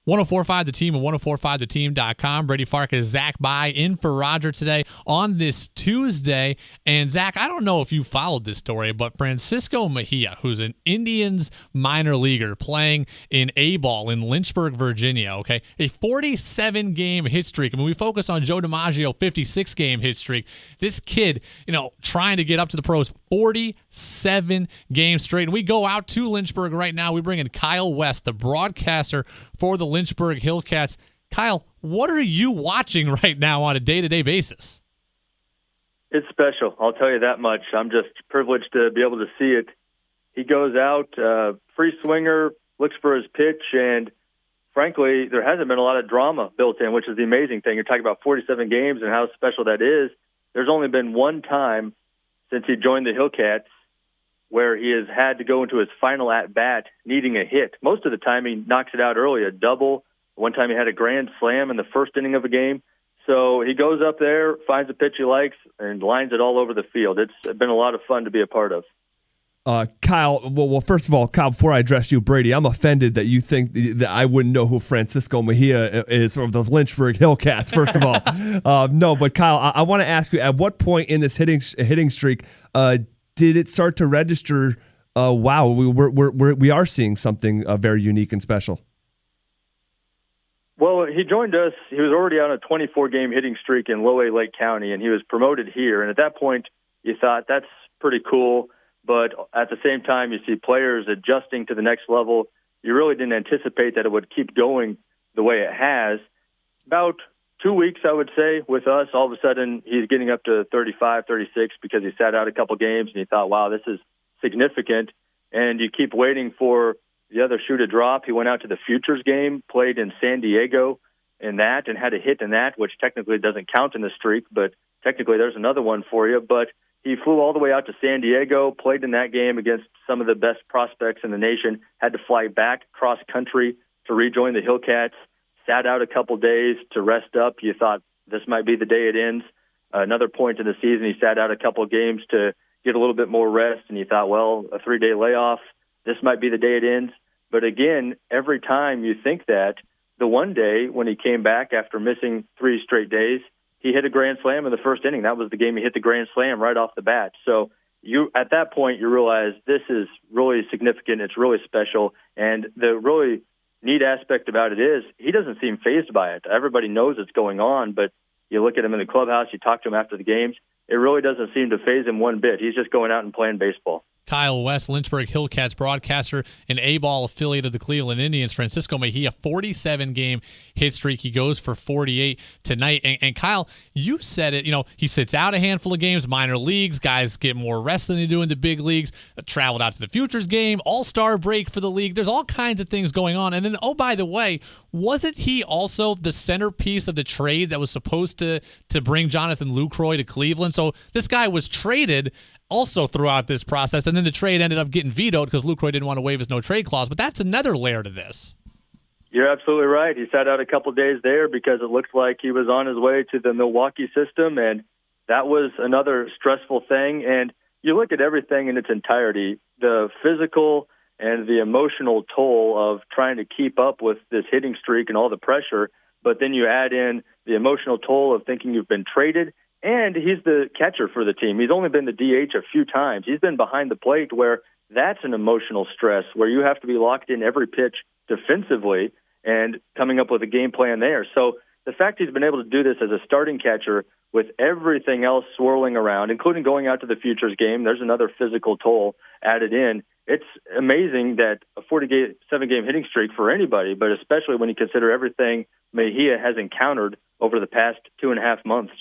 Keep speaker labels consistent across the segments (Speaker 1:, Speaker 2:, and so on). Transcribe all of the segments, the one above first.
Speaker 1: 1045 The Team and 1045theteam.com. Brady Farkas, Zach By in for Roger today on this Tuesday. And Zach, I don't know if you followed this story, but Francisco Mejia, who's an Indians minor leaguer playing in A-ball in Lynchburg, Virginia, okay, a 47-game hit streak. I mean, we focus on Joe DiMaggio, 56-game hit streak. This kid, trying to get up to the pros, 47 games straight. And we go out to Lynchburg right now. We bring in Kyle West, the broadcaster for the Lynchburg Hillcats. Kyle, what are you watching right now on a day-to-day basis?
Speaker 2: It's special, I'll tell you that much. I'm just privileged to be able to see it. He goes out, free swinger, looks for his pitch, and frankly, there hasn't been a lot of drama built in, which is the amazing thing. You're talking about 47 games and how special that is. There's only been one time since he joined the Hillcats where he has had to go into his final at-bat needing a hit. Most of the time he knocks it out early, a double. One time he had a grand slam in the first inning of a game. So he goes up there, finds a pitch he likes, and lines it all over the field. It's been a lot of fun to be a part of.
Speaker 3: Kyle, well, first of all, Kyle, before I address you, Brady, I'm offended that you think that I wouldn't know who Francisco Mejia is, or the Lynchburg Hillcats, first of all. No, but Kyle, I want to ask you, at what point in this hitting streak did it start to register, wow, we are seeing something very unique and special?
Speaker 2: Well, he joined us. He was already on a 24-game hitting streak in Low A Lake County, and he was promoted here. And at that point, you thought, that's pretty cool. But at the same time, you see players adjusting to the next level. You really didn't anticipate that it would keep going the way it has. About 2 weeks, I would say, with us, all of a sudden he's getting up to 35, 36 because he sat out a couple games, and you thought, wow, this is significant. And you keep waiting for the other shoe to drop. He went out to the Futures game, played in San Diego in that, and had a hit in that, which technically doesn't count in the streak, but technically there's another one for you. But he flew all the way out to San Diego, played in that game against some of the best prospects in the nation, had to fly back cross-country to rejoin the Hillcats, sat out a couple days to rest up. You thought this might be the day it ends. Another point in the season, he sat out a couple of games to get a little bit more rest, and you thought, well, a 3-day layoff, this might be the day it ends. But again, every time you think that, the one day when he came back after missing 3 straight days, he hit a grand slam in the first inning. That was the game he hit the grand slam right off the bat. So at that point, you realize this is really significant. It's really special. And the really neat aspect about it is he doesn't seem fazed by it. Everybody knows it's going on, but you look at him in the clubhouse, you talk to him after the games, it really doesn't seem to faze him one bit. He's just going out and playing baseball.
Speaker 1: Kyle West, Lynchburg Hillcats broadcaster, an A-ball affiliate of the Cleveland Indians. Francisco Mejia, 47-game hit streak. He goes for 48 tonight. And Kyle, you said it, he sits out a handful of games, minor leagues, guys get more rest than they do in the big leagues, traveled out to the Futures game, all-star break for the league. There's all kinds of things going on. And then, oh, by the way, wasn't he also the centerpiece of the trade that was supposed to bring Jonathan Lucroy to Cleveland? So this guy was traded also throughout this process, and then the trade ended up getting vetoed because Lucroy didn't want to waive his no-trade clause. But that's another layer to this.
Speaker 2: You're absolutely right. He sat out a couple days there because it looked like he was on his way to the Milwaukee system, and that was another stressful thing. And you look at everything in its entirety, the physical and the emotional toll of trying to keep up with this hitting streak and all the pressure, but then you add in the emotional toll of thinking you've been traded. And he's the catcher for the team. He's only been the DH a few times. He's been behind the plate where that's an emotional stress, where you have to be locked in every pitch defensively and coming up with a game plan there. So the fact he's been able to do this as a starting catcher with everything else swirling around, including going out to the Futures game, there's another physical toll added in. It's amazing that a 47-game hitting streak for anybody, but especially when you consider everything Mejia has encountered over the past 2.5 months.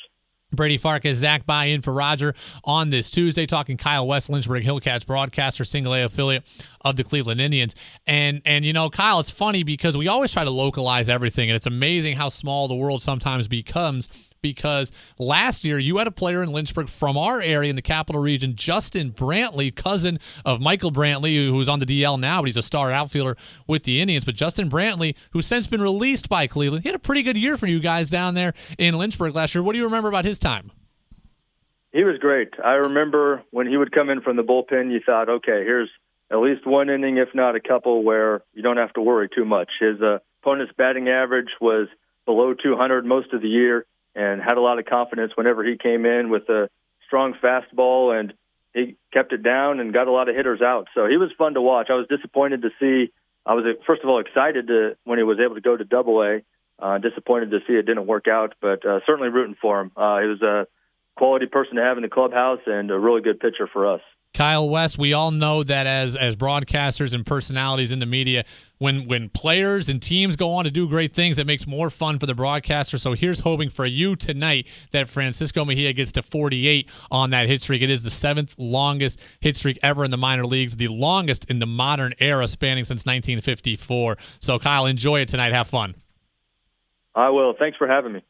Speaker 1: Brady Farkas, Zach By in for Roger on this Tuesday, talking Kyle West, Lynchburg Hillcats broadcaster, single A affiliate of the Cleveland Indians. And Kyle, it's funny because we always try to localize everything, and it's amazing how small the world sometimes becomes, because last year you had a player in Lynchburg from our area in the Capital Region, Justin Brantley, cousin of Michael Brantley, who's on the DL now, but he's a star outfielder with the Indians. But Justin Brantley, who's since been released by Cleveland, he had a pretty good year for you guys down there in Lynchburg last year. What do you remember about his time?
Speaker 2: He was great. I remember when he would come in from the bullpen, you thought, okay, here's at least one inning, if not a couple, where you don't have to worry too much. His opponent's batting average was below 200 most of the year, and had a lot of confidence whenever he came in with a strong fastball, and he kept it down and got a lot of hitters out. So he was fun to watch. I was disappointed to see. I was, first of all, excited when he was able to go to Double-A. Disappointed to see it didn't work out, but certainly rooting for him. He was a quality person to have in the clubhouse and a really good pitcher for us.
Speaker 1: Kyle West, we all know that as broadcasters and personalities in the media, when players and teams go on to do great things, it makes more fun for the broadcaster. So here's hoping for you tonight that Francisco Mejia gets to 48 on that hit streak. It is the 7th longest hit streak ever in the minor leagues, the longest in the modern era, spanning since 1954. So, Kyle, enjoy it tonight. Have fun.
Speaker 2: I will. Thanks for having me.